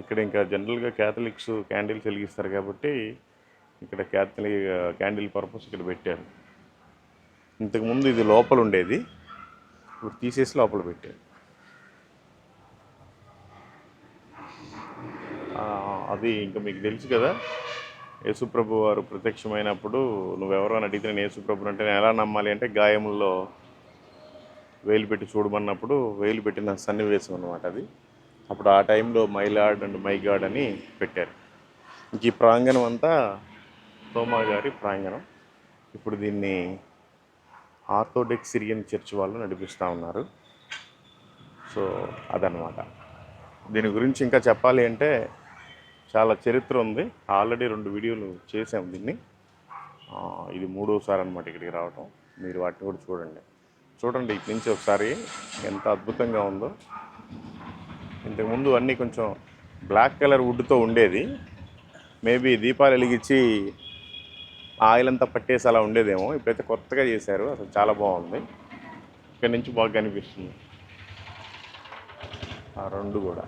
ఇక్కడ ఇంకా జనరల్గా క్యాథలిక్స్ క్యాండిల్స్ వెలిగిస్తారు కాబట్టి ఇక్కడ క్యాండిల్ పర్పస్ ఇక్కడ పెట్టారు. ఇంతకుముందు ఇది లోపల ఉండేది, ఇప్పుడు తీసేసి లోపల పెట్టారు. అది ఇంకా మీకు తెలుసు కదా, యేసుప్రభు వారు ప్రత్యక్షమైనప్పుడు నువ్వెవరో అని అడిగితే నేను యేసుప్రభు అంటే నేను ఎలా నమ్మాలి అంటే గాయముల్లో వేలు పెట్టి చూడమన్నప్పుడు వేలు పెట్టిన సన్నివేశం అనమాట అది. అప్పుడు ఆ టైంలో my lord and my God అని పెట్టారు. ఇంక ఈ ప్రాంగణం అంతా తోమా గారి ప్రాంగణం. ఇప్పుడు దీన్ని ఆర్థోడాక్స్ సిరియన్ చర్చ్ వాళ్ళు నడిపిస్తూ ఉన్నారు. సో అదనమాట. దీని గురించి ఇంకా చెప్పాలి అంటే చాలా చరిత్ర ఉంది. ఆల్రెడీ 2 వీడియోలు చేసాము దీన్ని. ఇది 3వసారి అనమాట ఇక్కడికి రావటం. మీరు వాటిని కూడా చూడండి ఇటు నుంచి ఒకసారి ఎంత అద్భుతంగా ఉందో. ఇంతకుముందు అన్నీ కొంచెం బ్లాక్ కలర్ వుడ్తో ఉండేది. మేబీ దీపాలు వెలిగించి ఆయిల్ అంతా పట్టేసి అలా ఉండేదేమో. ఇప్పుడైతే కొత్తగా చేశారు, అసలు చాలా బాగుంది. ఇక్కడి నుంచి బాగా కనిపిస్తుంది ఆ 2 కూడా.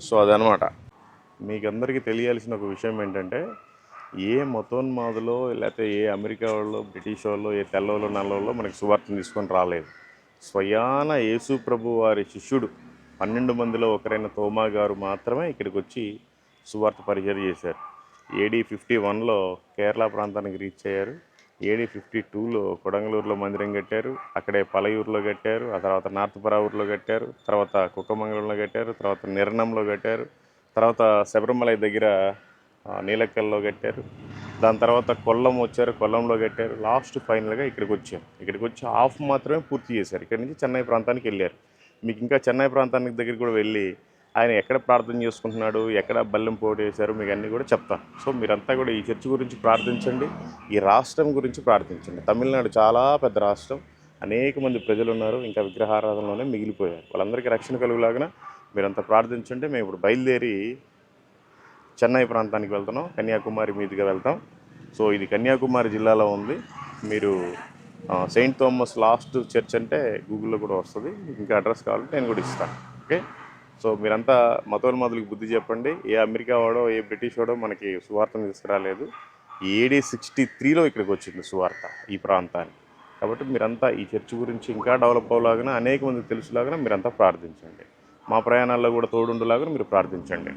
సో అదనమాట. మీకు అందరికీ తెలియాల్సిన ఒక విషయం ఏంటంటే, ఏ మతోన్మాదులో లేకపోతే ఏ అమెరికా వాళ్ళు, బ్రిటిష్ వాళ్ళు, ఏ తెల్లవాళ్ళు నల్లవాళ్ళు మనకి సువార్తను తీసుకొని రాలేదు. స్వయాన యేసు ప్రభు వారి శిష్యుడు 12 మందిలో ఒకరైన తోమా గారు మాత్రమే ఇక్కడికి వచ్చి సువార్త పరిచయం చేశారు. AD 51లో కేరళ ప్రాంతానికి రీచ్ అయ్యారు. AD 52లో కొడంగలూరులో మందిరం కట్టారు. అక్కడే పలయూరులో కట్టారు. ఆ తర్వాత నార్త్ పరావూరులో కట్టారు. తర్వాత కుక్కమంగళంలో కట్టారు. తర్వాత నిర్ణంలో కట్టారు. తర్వాత శబరిమలై దగ్గర నీలక్కల్లో కట్టారు. దాని తర్వాత కొల్లం వచ్చారు, కొల్లంలో కట్టారు. లాస్ట్ ఫైనల్గా ఇక్కడికి వచ్చారు. ఇక్కడికి వచ్చి హాఫ్ మాత్రమే పూర్తి చేశారు. ఇక్కడి నుంచి చెన్నై ప్రాంతానికి వెళ్ళారు. మీకు ఇంకా చెన్నై ప్రాంతానికి దగ్గర కూడా వెళ్ళి ఆయన ఎక్కడ ప్రార్థన చేసుకుంటున్నాడు, ఎక్కడ బల్లెం పోటు వేశారు, మీకు అన్నీ కూడా చెప్తాను. సో మీరంతా కూడా ఈ చర్చ్ గురించి ప్రార్థించండి, ఈ రాష్ట్రం గురించి ప్రార్థించండి. తమిళనాడు చాలా పెద్ద రాష్ట్రం, అనేక మంది ప్రజలు ఉన్నారు, ఇంకా విగ్రహారాధనలోనే మిగిలిపోయారు. వాళ్ళందరికీ రక్షణ కలుగులాగా మీరంతా ప్రార్థించండి. మేము ఇప్పుడు బయలుదేరి చెన్నై ప్రాంతానికి వెళ్తున్నాం, కన్యాకుమారి మీదుగా వెళ్తాం. సో ఇది కన్యాకుమారి జిల్లాలో ఉంది. మీరు సెయింట్ థామస్ లాస్ట్ చర్చ్ అంటే గూగుల్లో కూడా వస్తుంది. ఇంకా అడ్రస్ కావాలంటే నేను కూడా ఇస్తాను. ఓకే. సో మీరంతా మతోన్మాదులకు బుద్ధి చెప్పండి. ఏ అమెరికా వాడో ఏ బ్రిటిష్ వాడో మనకి సువార్తను తీసుకురాలేదు. AD 63లో ఇక్కడికి వచ్చింది సువార్త ఈ ప్రాంతానికి. కాబట్టి మీరంతా ఈ చర్చ్ గురించి ఇంకా డెవలప్ అవ్వలాగా, అనేక మందికి తెలుసులాగా మీరంతా ప్రార్థించండి. మా ప్రయాణాల్లో కూడా తోడుండులాగా మీరు ప్రార్థించండి.